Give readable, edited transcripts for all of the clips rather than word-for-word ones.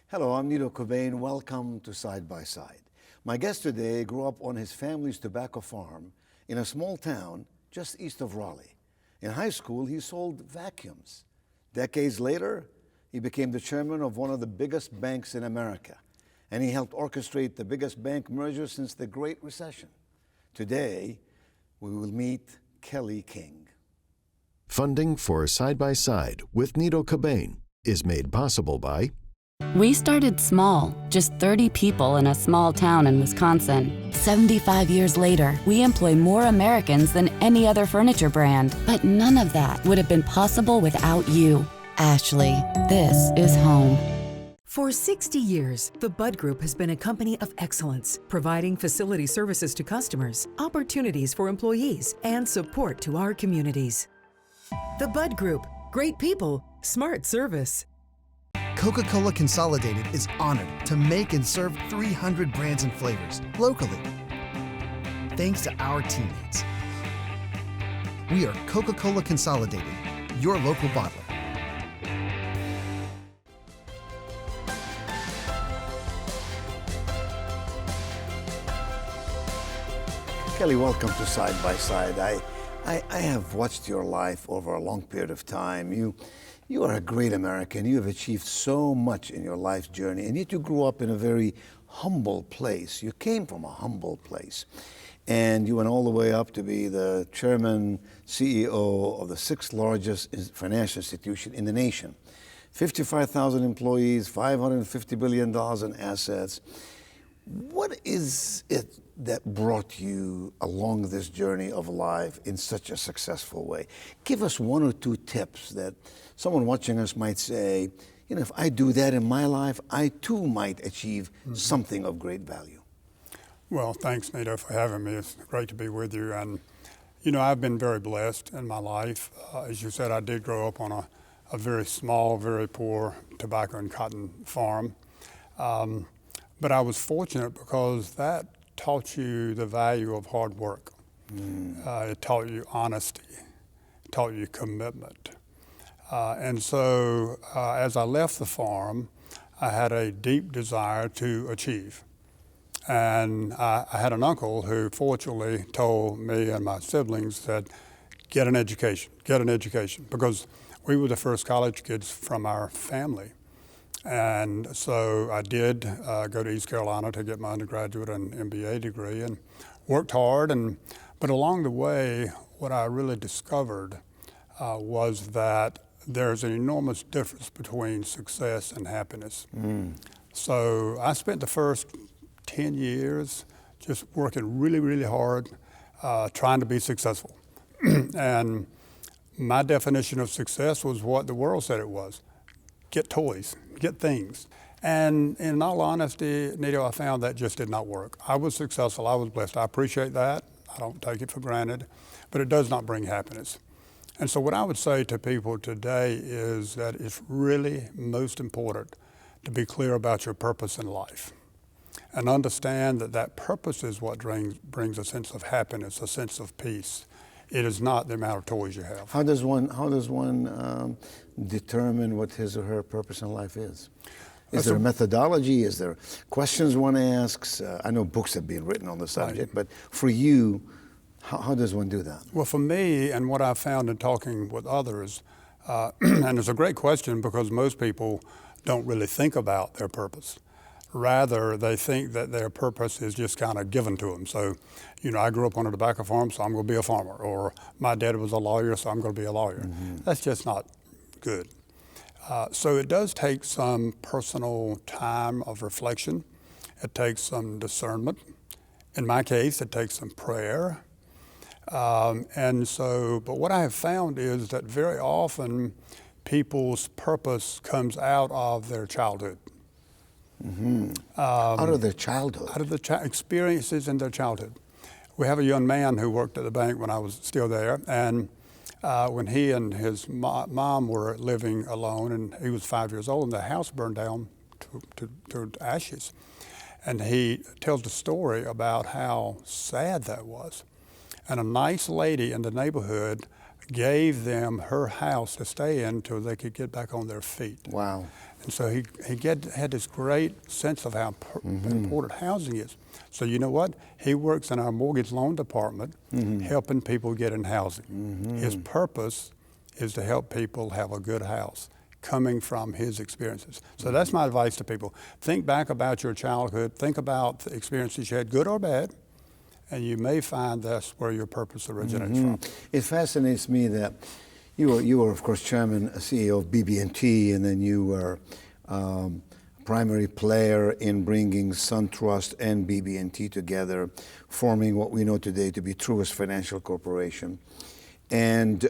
Hello, I'm Nito Cobain. Welcome to Side by Side. My guest today grew up on his family's tobacco farm in a small town just east of Raleigh. In high school, he sold vacuums. Decades later, he became the chairman of one of the biggest banks in America, and he helped orchestrate the biggest bank merger since the Great Recession. Today, we will meet Kelly King. Funding for Side by Side with Nito Cobain is made possible by... We started small, just 30 people in a small town in Wisconsin. 75 years later, we employ more Americans than any other furniture brand. But none of that would have been possible without you. Ashley, this is home. For 60 years, the Bud Group has been a company of excellence, providing facility services to customers, opportunities for employees, and support to our communities. The Bud Group, great people, smart service. Coca-Cola Consolidated is honored to make and serve 300 brands and flavors locally. Thanks to our teammates. We are Coca-Cola Consolidated, your local bottler. Kelly, welcome to Side by Side. I have watched your life over a long period of time. You are a great American. You have achieved so much in your life journey, and yet you grew up in a very humble place. You came from a humble place, and you went all the way up to be the chairman, CEO of the sixth largest financial institution in the nation. 55,000 employees, $550 billion in assets. What is it that brought you along this journey of life in such a successful way? Give us one or two tips that someone watching us might say, if I do that in my life, I too might achieve something of great value. Well, thanks, Nito, for having me. It's great to be with you. And, I've been very blessed in my life. As you said, I did grow up on a very small, very poor tobacco and cotton farm. But I was fortunate because that taught you the value of hard work. It taught you honesty. It taught you commitment. And so as I left the farm, I had a deep desire to achieve. And I had an uncle who fortunately told me and my siblings that get an education, because we were the first college kids from our family. And so I did go to East Carolina to get my undergraduate and MBA degree and worked hard. But along the way, what I really discovered was that there's an enormous difference between success and happiness. So I spent the first 10 years just working really, really hard, trying to be successful. And my definition of success was what the world said it was. Get toys, get things. And in all honesty, Nito, I found that just did not work. I was successful, I was blessed. I appreciate that. I don't take it for granted, but it does not bring happiness. And so what I would say to people today is that it's really most important to be clear about your purpose in life and understand that purpose is what brings a sense of happiness, a sense of peace. It is not the amount of toys you have. How does one determine what his or her purpose in life is? Is there a methodology? Is there questions one asks? I know books have been written on the subject, but for you, how does one do that? Well, for me, and what I've found in talking with others, and it's a great question because most people don't really think about their purpose. Rather, they think that their purpose is just kind of given to them. So, I grew up on a tobacco farm, so I'm going to be a farmer. Or my dad was a lawyer, so I'm going to be a lawyer. That's just not good. So it does take some personal time of reflection. It takes some discernment. In my case, it takes some prayer. But what I have found is that very often people's purpose comes out of their childhood. Out of their childhood? Out of the experiences in their childhood. We have a young man who worked at the bank when I was still there, and when he and his mom were living alone, and he was 5 years old, and the house burned down to ashes. And he tells the story about how sad that was. And a nice lady in the neighborhood gave them her house to stay in until they could get back on their feet. Wow. And so he had this great sense of how important housing is. So you know what? He works in our mortgage loan department helping people get in housing. His purpose is to help people have a good house coming from his experiences. So that's my advice to people. Think back about your childhood. Think about the experiences you had, good or bad, and you may find that's where your purpose originates from. It fascinates me that you were of course chairman, CEO of BB&T, and then you were primary player in bringing SunTrust and BB&T together, forming what we know today to be Truist Financial Corporation. And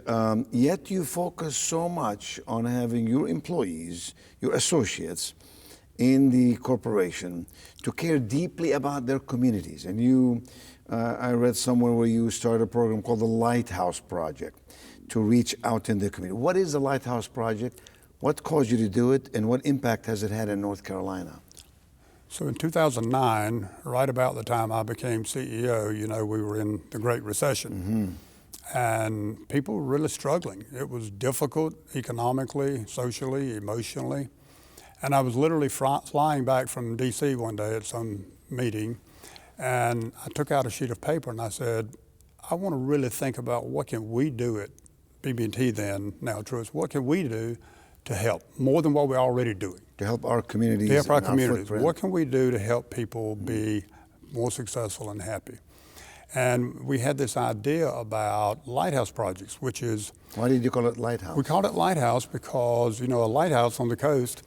yet you focus so much on having your employees, your associates in the corporation to care deeply about their communities. And you, I read somewhere where you started a program called the Lighthouse Project to reach out in the community. What is the Lighthouse Project? What caused you to do it, and what impact has it had in North Carolina? So in 2009, right about the time I became CEO, you know, we were in the Great Recession. And people were really struggling. It was difficult economically, socially, emotionally. And I was literally flying back from DC one day at some meeting, and I took out a sheet of paper and I said, I want to really think about what can we do at BB&T then, now Truist, what can we do to help, more than what we're already doing? To help our communities. To help our and communities. footprint. What can we do to help people be more successful and happy? And we had this idea about lighthouse projects, which is... Why did you call it Lighthouse? We called it Lighthouse because, you know, a lighthouse on the coast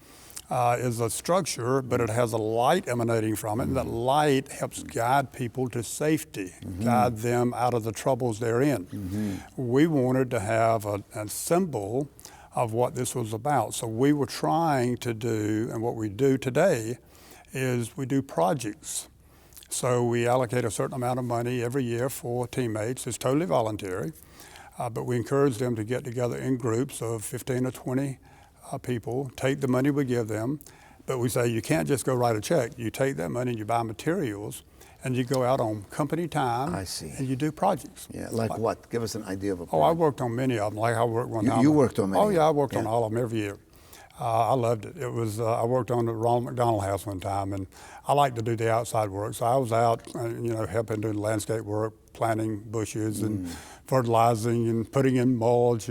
is a structure, but it has a light emanating from it, and that light helps guide people to safety, guide them out of the troubles they're in. We wanted to have a symbol of what this was about. So we were trying to do, and what we do today is we do projects. So we allocate a certain amount of money every year for teammates. It's totally voluntary, but we encourage them to get together in groups of 15 or 20 people, take the money we give them, but we say you can't just go write a check. You take that money and you buy materials, and you go out on company time. I see. And you do projects. Yeah, like what? Give us an idea of a project. Oh, I worked on many of them. Like I worked one time. You worked on many? Oh yeah, I worked on all of them every year. I loved it. It was, I worked on the Ronald McDonald House one time, and I like to do the outside work. So I was out, you know, helping do landscape work, planting bushes and fertilizing and putting in mulch,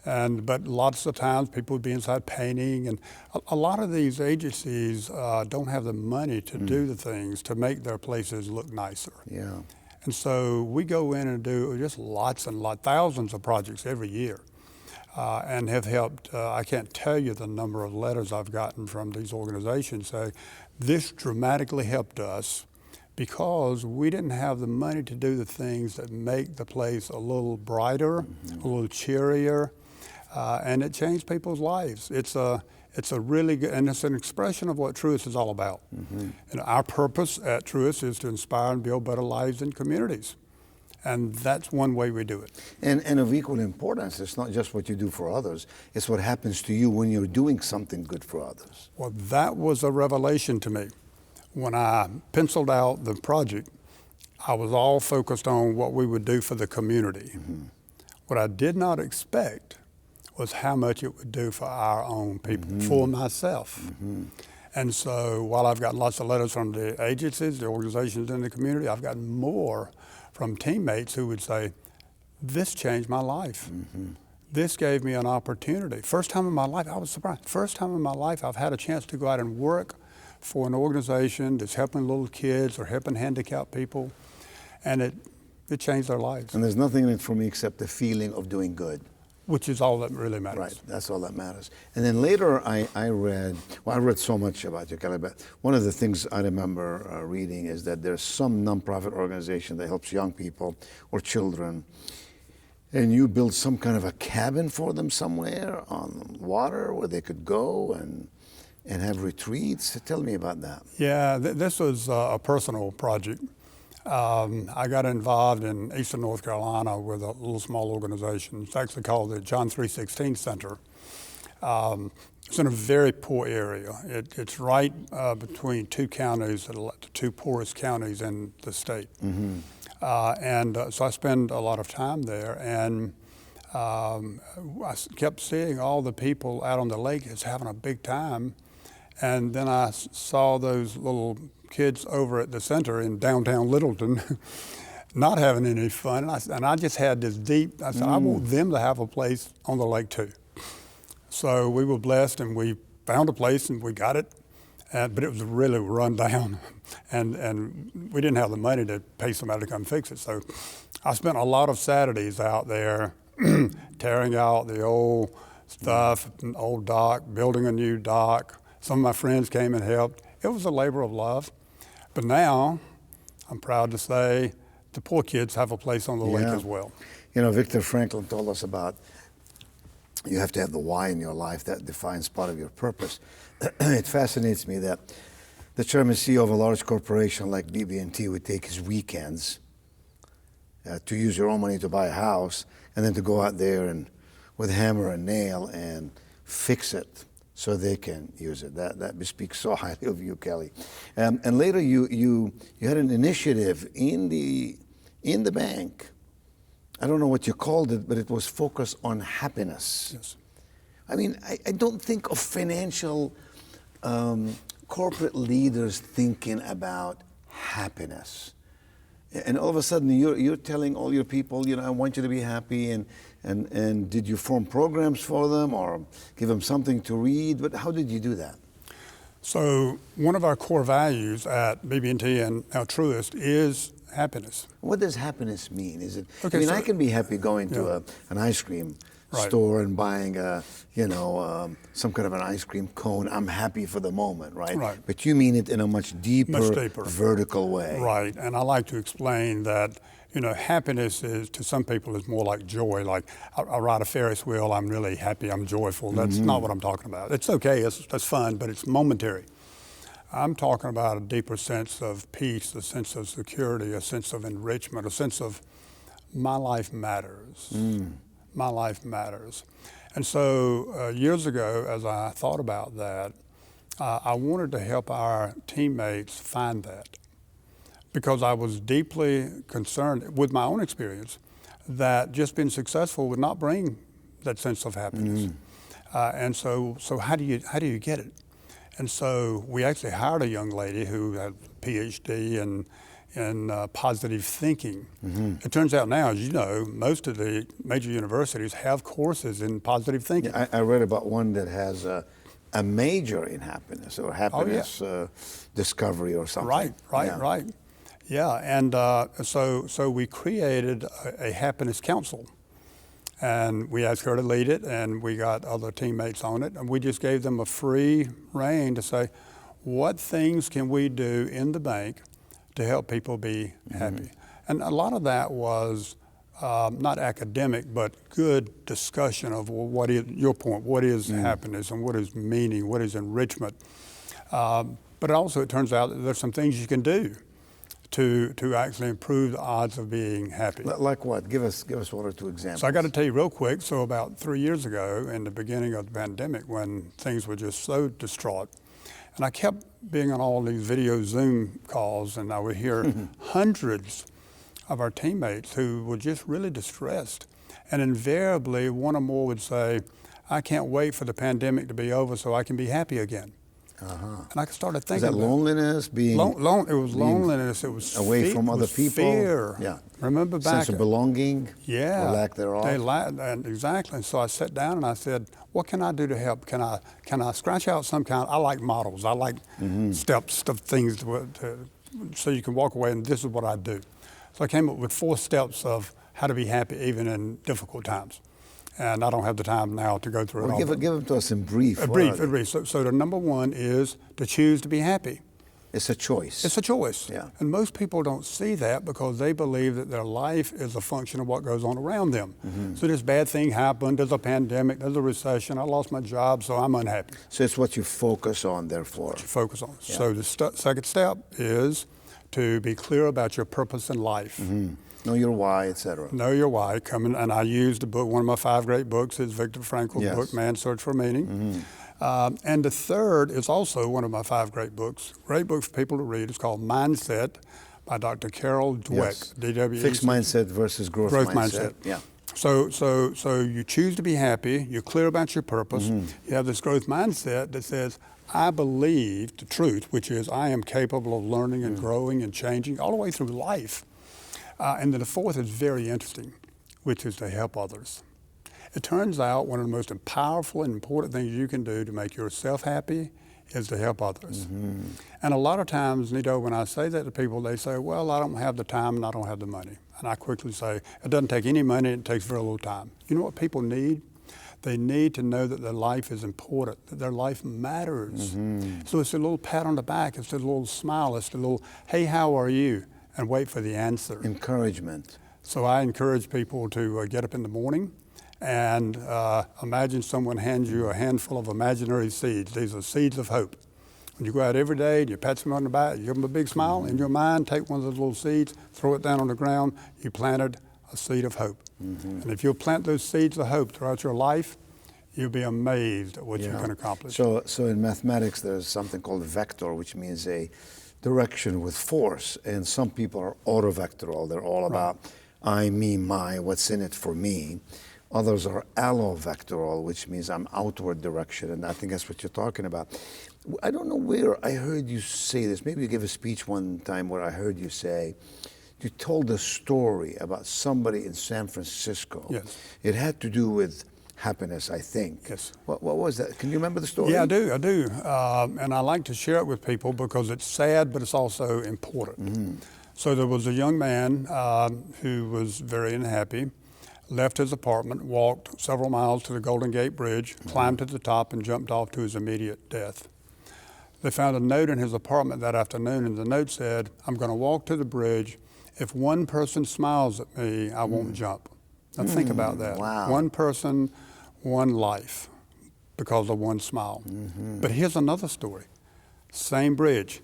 but lots of times people would be inside painting, and a lot of these agencies don't have the money to do the things to make their places look nicer. Yeah. And so we go in and do just lots and lots, thousands of projects every year. And have helped, I can't tell you the number of letters I've gotten from these organizations saying, this dramatically helped us because we didn't have the money to do the things that make the place a little brighter, a little cheerier, and it changed people's lives. It's a really good, and it's an expression of what Truist is all about. And our purpose at Truist is to inspire and build better lives in communities. And that's one way we do it. And of equal importance, it's not just what you do for others, it's what happens to you when you're doing something good for others. Well, that was a revelation to me. When I penciled out the project, I was all focused on what we would do for the community. What I did not expect was how much it would do for our own people, for myself. And so while I've gotten lots of letters from the agencies, the organizations in the community, I've gotten more from teammates who would say, this changed my life. This gave me an opportunity. First time in my life, I was surprised. First time in my life I've had a chance to go out and work for an organization that's helping little kids or helping handicapped people, and it changed their lives. And there's nothing in it for me except the feeling of doing good. Which is all that really matters. Right, that's all that matters. And then later I read so much about you, Kelly, but one of the things I remember reading is that there's some nonprofit organization that helps young people or children, and you build some kind of a cabin for them somewhere on water where they could go and have retreats. Tell me about that. Yeah, this was a personal project. I got involved in Eastern North Carolina with a little small organization. It's actually called the John 3:16 Center. It's in a very poor area. It's right between two counties, the two poorest counties in the state. So I spend a lot of time there, and I kept seeing all the people out on the lake is having a big time. And then I saw those little kids over at the center in downtown Littleton not having any fun. And I just had this deep, I said, I want them to have a place on the lake too. So we were blessed and we found a place and we got it. But it was really run down, and we didn't have the money to pay somebody to come fix it. So I spent a lot of Saturdays out there tearing out the old stuff, an old dock, building a new dock. Some of my friends came and helped. It was a labor of love. But now, I'm proud to say, the poor kids have a place on the lake as well. You know, Viktor Frankl told us about you have to have the why in your life that defines part of your purpose. It fascinates me that the chairman CEO of a large corporation like BB&T would take his weekends to use your own money to buy a house and then to go out there and with hammer and nail and fix it so they can use it. That bespeaks so highly of you, Kelly. And later you had an initiative in the bank. I don't know what you called it, but it was focused on happiness. Yes. I mean, I don't think of financial corporate leaders thinking about happiness. And all of a sudden, you're telling all your people, you know, I want you to be happy. And did you form programs for them or give them something to read? But how did you do that? So one of our core values at BB&T and now Truist is happiness. What does happiness mean? Is it? Okay, I mean, so, I can be happy going to an ice cream store and buying some kind of an ice cream cone. I'm happy for the moment, right? Right. But you mean it in a much deeper, vertical way. Right, and I like to explain that, you know, happiness is, to some people, is more like joy. Like, I ride a Ferris wheel, I'm really happy, I'm joyful. That's not what I'm talking about. It's okay, that's fun, but it's momentary. I'm talking about a deeper sense of peace, a sense of security, a sense of enrichment, a sense of my life matters. My life matters. And so years ago, as I thought about that, I wanted to help our teammates find that, because I was deeply concerned with my own experience that just being successful would not bring that sense of happiness. And so how do you get it? And so we actually hired a young lady who had a PhD in positive thinking. It turns out now, as you know, most of the major universities have courses in positive thinking. Yeah, I read about one that has a major in happiness or happiness discovery or something. Right. Yeah, and so we created a happiness council. And we asked her to lead it, and we got other teammates on it. And we just gave them a free rein to say, what things can we do in the bank to help people be happy? And a lot of that was not academic, but good discussion of, well, what is your point? What is happiness, and what is meaning? What is enrichment? But also, it turns out that there's some things you can do to actually improve the odds of being happy. Like what? Give us one or two examples. So I got to tell you real quick, so about 3 years ago, in the beginning of the pandemic, when things were just so distraught, and I kept being on all these video Zoom calls, and I would hear hundreds of our teammates who were just really distressed. And invariably, one or more would say, I can't wait for the pandemic to be over so I can be happy again. And I started thinking, is that loneliness? Being it was loneliness. It was away from other people. Fear. Yeah. Remember back? Sense of belonging. Yeah. Or lack thereof. And exactly. And so I sat down and I said, what can I do to help? Can I scratch out some kind? I like models. I like steps of things so you can walk away and this is what I do. So I came up with 4 steps of how to be happy even in difficult times. And I don't have the time now to go through it all. Give them to us in brief. A brief. So the number one is to choose to be happy. It's a choice. It's a choice. Yeah. And most people don't see that because they believe that their life is a function of what goes on around them. So this bad thing happened, there's a pandemic, there's a recession, I lost my job, so I'm unhappy. So it's what you focus on, therefore. What you focus on. Yeah. So the second step is to be clear about your purpose in life. Know your why, etc. Know your why. And I used a book, one of my 5 great books is Viktor Frankl's book, Man's Search for Meaning. And the third is also one of my 5 great books for people to read. It's called Mindset by Dr. Carol Dweck, D-W-E-C. Fixed mindset versus growth mindset. Yeah. So you choose to be happy. You're clear about your purpose. You have this growth mindset that says, I believe the truth, which is I am capable of learning and growing and changing all the way through life. And then the fourth is very interesting, which is to help others. It turns out one of the most powerful and important things you can do to make yourself happy is to help others. And a lot of times, Nito, when I say that to people, they say, well, I don't have the time and I don't have the money. And I quickly say, it doesn't take any money, it takes very little time. You know what people need? They need to know that their life is important, that their life matters. So it's a little pat on the back, it's a little smile, it's a little, hey, how are you? And wait for the answer. Encouragement. So I encourage people to get up in the morning and imagine someone hands you a handful of imaginary seeds. These are seeds of hope. When you go out every day and you pat someone on the back, you give them a big smile, in your mind, take one of those little seeds, throw it down on the ground, you planted a seed of hope. And if you'll plant those seeds of hope throughout your life, you'll be amazed at what you can accomplish. So in mathematics, there's something called a vector, which means a direction with force. And some people are autovectoral. They're all about I, me, my, what's in it for me. Others are allovectoral, which means I'm outward direction. And I think that's what you're talking about. I don't know where I heard you say this. Maybe you gave a speech one time where I heard you say, you told a story about somebody in San Francisco. Yes. It had to do with happiness, I think. Yes. What was that? Can you remember the story? Yeah, I do. And I like to share it with people because it's sad, but it's also important. So there was a young man who was very unhappy, left his apartment, walked several miles to the Golden Gate Bridge, climbed to the top, and jumped off to his immediate death. They found a note in his apartment that afternoon, and the note said, I'm going to walk to the bridge. If one person smiles at me, I won't jump. Now think about that. Wow. One person, one life, because of one smile. But here's another story. Same bridge.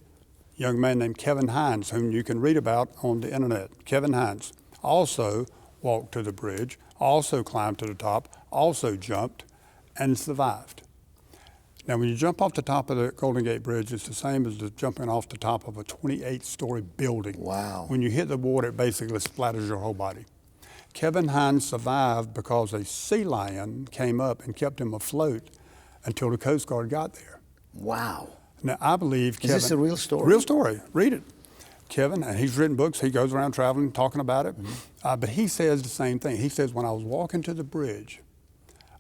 Young man named Kevin Hines, whom you can read about on the internet. Kevin Hines also walked to the bridge, also climbed to the top, also jumped, and survived. Now, when you jump off the top of the Golden Gate Bridge, it's the same as the jumping off the top of a 28-story building. Wow. When you hit the water, it basically splatters your whole body. Kevin Hines survived because a sea lion came up and kept him afloat until the Coast Guard got there. Wow. Now, I believe Kevin... Is this a real story? Real story. Read it. Kevin, and he's written books. He goes around traveling, talking about it. But he says the same thing. He says, when I was walking to the bridge,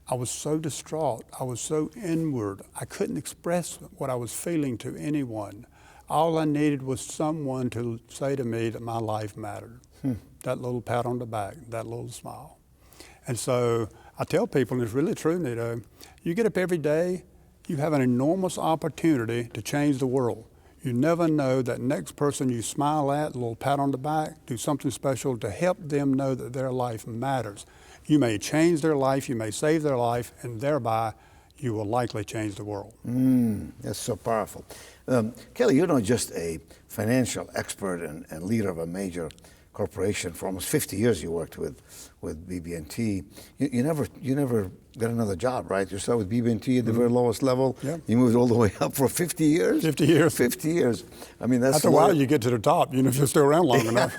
I was so distraught. I was so inward. I couldn't express what I was feeling to anyone. All I needed was someone to say to me that my life mattered. That little pat on the back, that little smile. And so I tell people, and it's really true, Nito, you get up every day, you have an enormous opportunity to change the world. You never know that next person you smile at, a little pat on the back, do something special to help them know that their life matters. You may change their life, you may save their life, and thereby you will likely change the world. That's so powerful. Kelly, you're not just a financial expert and leader of a major corporation. For almost 50 years you worked with BB&T. You never got another job, right? You started with BB&T at the very lowest level. Yeah. You moved all the way up for 50 years? 50 years. 50 years. I mean, that's After a while, you get to the top, if you're still around long enough.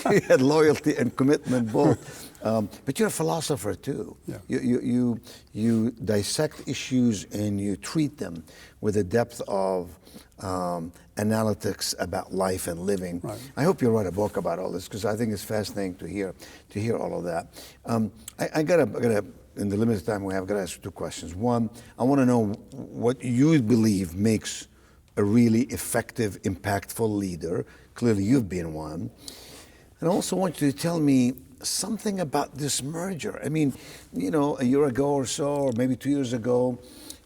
You had loyalty and commitment both. But you're a philosopher too. Yeah. You dissect issues and you treat them with a depth of analytics about life and living. Right. I hope you'll write a book about all this because I think it's fascinating to hear all of that. I gotta in the limited time we have, I gotta ask you two questions. One, I want to know what you believe makes a really effective, impactful leader. Clearly, you've been one. And I also want you to tell me something about this merger. I mean, a year ago or so, or maybe 2 years ago,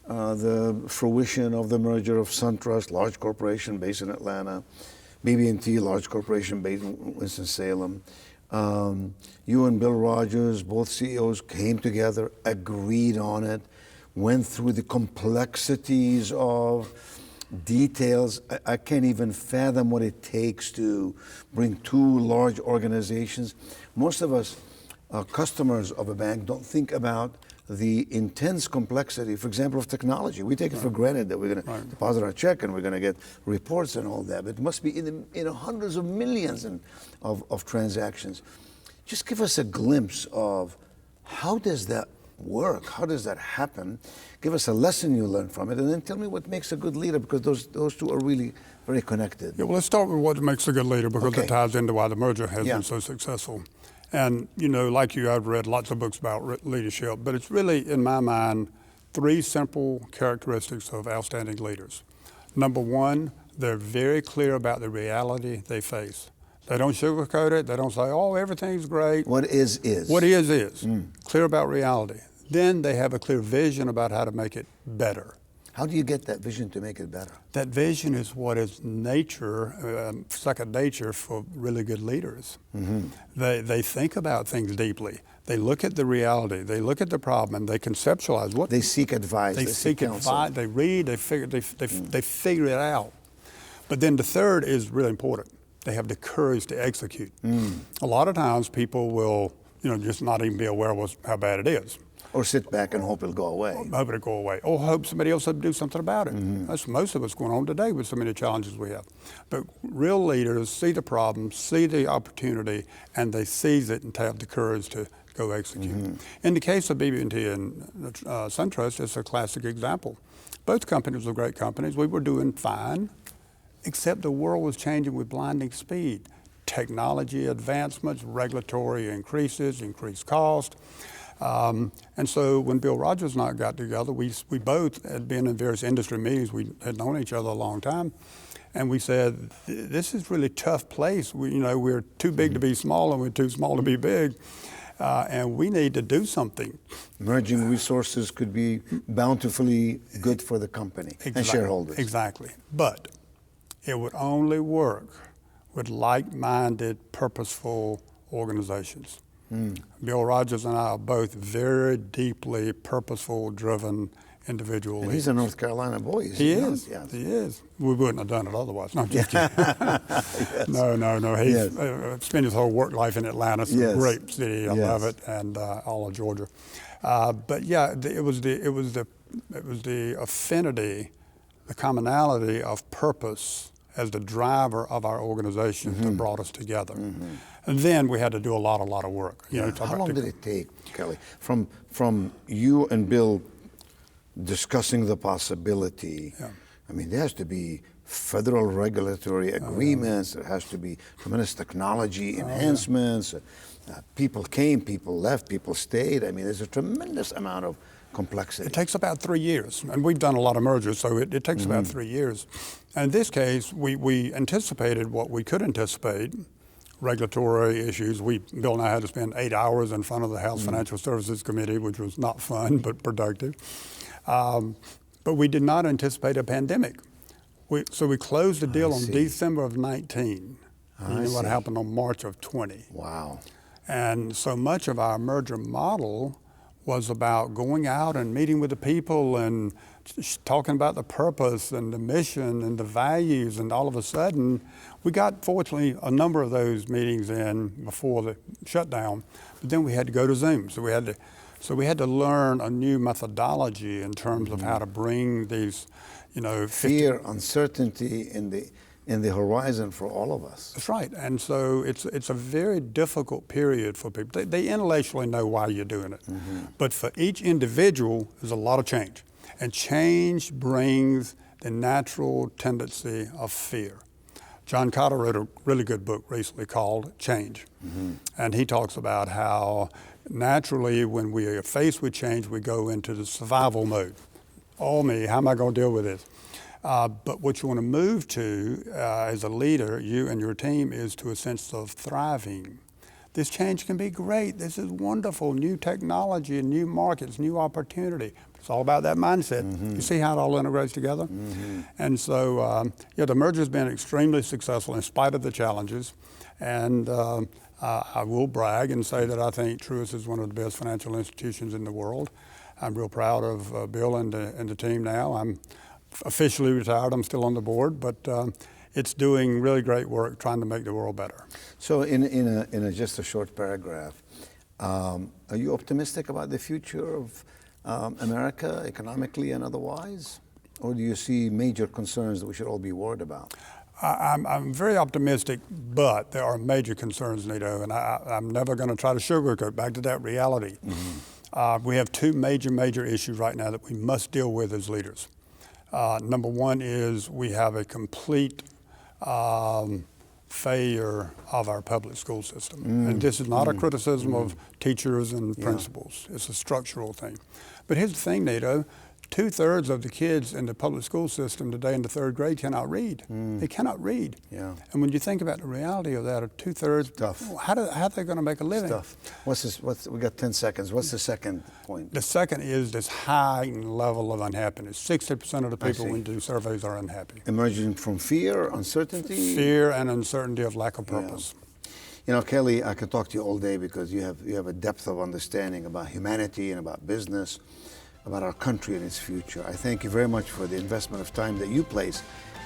the fruition of the merger of SunTrust, large corporation based in Atlanta, BB&T, large corporation based in Winston-Salem. You and Bill Rogers, both CEOs, came together, agreed on it, went through the complexities of details. I can't even fathom what it takes to bring two large organizations. Most of us, customers of a bank, don't think about the intense complexity, for example, of technology. We take it for granted that we're going to deposit our check and we're going to get reports and all that. But it must be in hundreds of millions of transactions. Just give us a glimpse of How does that work? How does that happen? Give us a lesson you learned from it, and then tell me what makes a good leader, because those two are really very connected. Yeah, well, let's start with what makes a good leader, because Okay. it ties into why the merger has been so successful. And, you know, like you, I've read lots of books about leadership, but it's really, in my mind, 3 simple characteristics of outstanding leaders. Number one, they're very clear about the reality they face. They don't sugarcoat it. They don't say, oh, everything's great. What is. What is. Clear about reality. Then they have a clear vision about how to make it better. How do you get that vision to make it better? That vision is what is nature, second nature for really good leaders. They think about things deeply. They look at the reality. They look at the problem, and they conceptualize what They seek advice. they seek counsel. advice. They read. They figure it out. But then the third is really important. They have the courage to execute. A lot of times people will, you know, just not even be aware of how bad it is. Or sit back and hope it'll go away. Hope it'll go away. Or hope somebody else will do something about it. That's most of what's going on today with so many challenges we have. But real leaders see the problem, see the opportunity, and they seize it and have the courage to go execute. In the case of BB&T and SunTrust, it's a classic example. Both companies were great companies. We were doing fine, except the world was changing with blinding speed. Technology advancements, regulatory increases, increased cost. And so when Bill Rogers and I got together, we both had been in various industry meetings. We had known each other a long time. And we said, this is really tough place. We're too big to be small, and we're too small to be big. And we need to do something. Merging resources could be bountifully good for the company and shareholders. Exactly. But it would only work with like-minded, purposeful organizations. Bill Rogers and I are both very deeply purposeful, driven individual And leaders. he's a North Carolina boy. He is. Yeah. He is. We wouldn't have done it otherwise. No, I'm just kidding. Yes. No. He Yes. spent his whole work life in Atlanta. It's Yes. a great city. I Yes. love it, and all of Georgia. But yeah, it was the affinity, the commonality of purpose as the driver of our organization that brought us together. And then we had to do a lot of work. How long did it take, Kelly, from you and Bill discussing the possibility? I mean, there has to be federal regulatory agreements. There has to be tremendous technology enhancements. People came, people left, people stayed. I mean, there's a tremendous amount of complexity. It takes about 3 years, and we've done a lot of mergers, so it takes about 3 years. And in this case, we anticipated what we could anticipate, regulatory issues. Bill and I had to spend 8 hours in front of the House Financial Services Committee, which was not fun, but productive. But we did not anticipate a pandemic. So we closed the deal on December of 19. You know what happened on March of 20. Wow. And so much of our merger model was about going out and meeting with the people and talking about the purpose and the mission and the values, and all of a sudden, we got, fortunately, a number of those meetings in before the shutdown, but then we had to go to Zoom. So we had to learn a new methodology in terms of how to bring these, fear, uncertainty in the horizon for all of us. That's right, and so it's a very difficult period for people. They intellectually know why you're doing it, but for each individual, there's a lot of change. And change brings the natural tendency of fear. John Cotter wrote a really good book recently called Change. And he talks about how naturally when we are faced with change, we go into the survival mode. Oh me, how am I going to deal with this? But what you want to move to as a leader, you and your team, is to a sense of thriving. This change can be great. This is wonderful. New technology and new markets, new opportunity. It's all about that mindset. You see how it all integrates together? And so, the merger has been extremely successful in spite of the challenges. And I will brag and say that I think Truist is one of the best financial institutions in the world. I'm real proud of Bill and the team now. I'm officially retired. I'm still on the board, but it's doing really great work trying to make the world better. So in just a short paragraph, are you optimistic about the future of America economically and otherwise? Or do you see major concerns that we should all be worried about? I'm very optimistic, but there are major concerns, Nito, and I'm never going to try to sugarcoat. Back to that reality. We have two major issues right now that we must deal with as leaders. Number one is we have a complete failure of our public school system. And this is not a criticism of teachers and principals. It's a structural thing. But here's the thing, Nito. 2/3 of the kids in the public school system today in the 3rd grade cannot read. They cannot read. Yeah. And when you think about the reality of that, of 2/3, Tough. how are they going to make a living? Stuff. We got 10 seconds. What's the second point? The second is this high level of unhappiness. 60% of the people see. when you do surveys are unhappy. Emerging from fear, uncertainty? Fear and uncertainty of lack of purpose. You know, Kelly, I could talk to you all day because you have a depth of understanding about humanity and about business, about our country and its future. I thank you very much for the investment of time that you place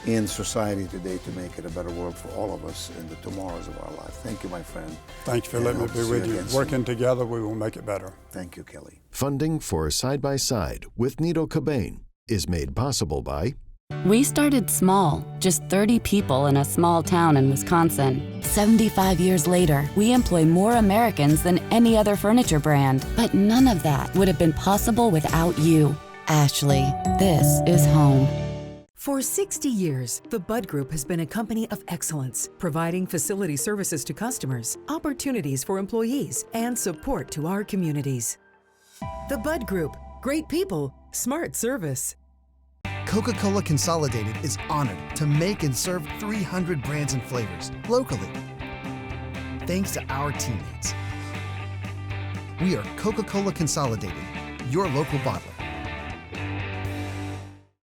in society today to make it a better world for all of us in the tomorrows of our life. Thank you, my friend. Thank you for And letting me hope to be see with you you. again soon. Working together, we will make it better. Thank you, Kelly. Funding for Side by Side with Nito Cobain is made possible by We started small, just 30 people in a small town in Wisconsin. 75 years later, we employ more Americans than any other furniture brand. But none of that would have been possible without you. Ashley, this is home. For 60 years, the Bud Group has been a company of excellence, providing facility services to customers, opportunities for employees, and support to our communities. The Bud Group, great people, smart service. Coca-Cola Consolidated is honored to make and serve 300 brands and flavors locally. Thanks to our teammates. We are Coca-Cola Consolidated, your local bottler.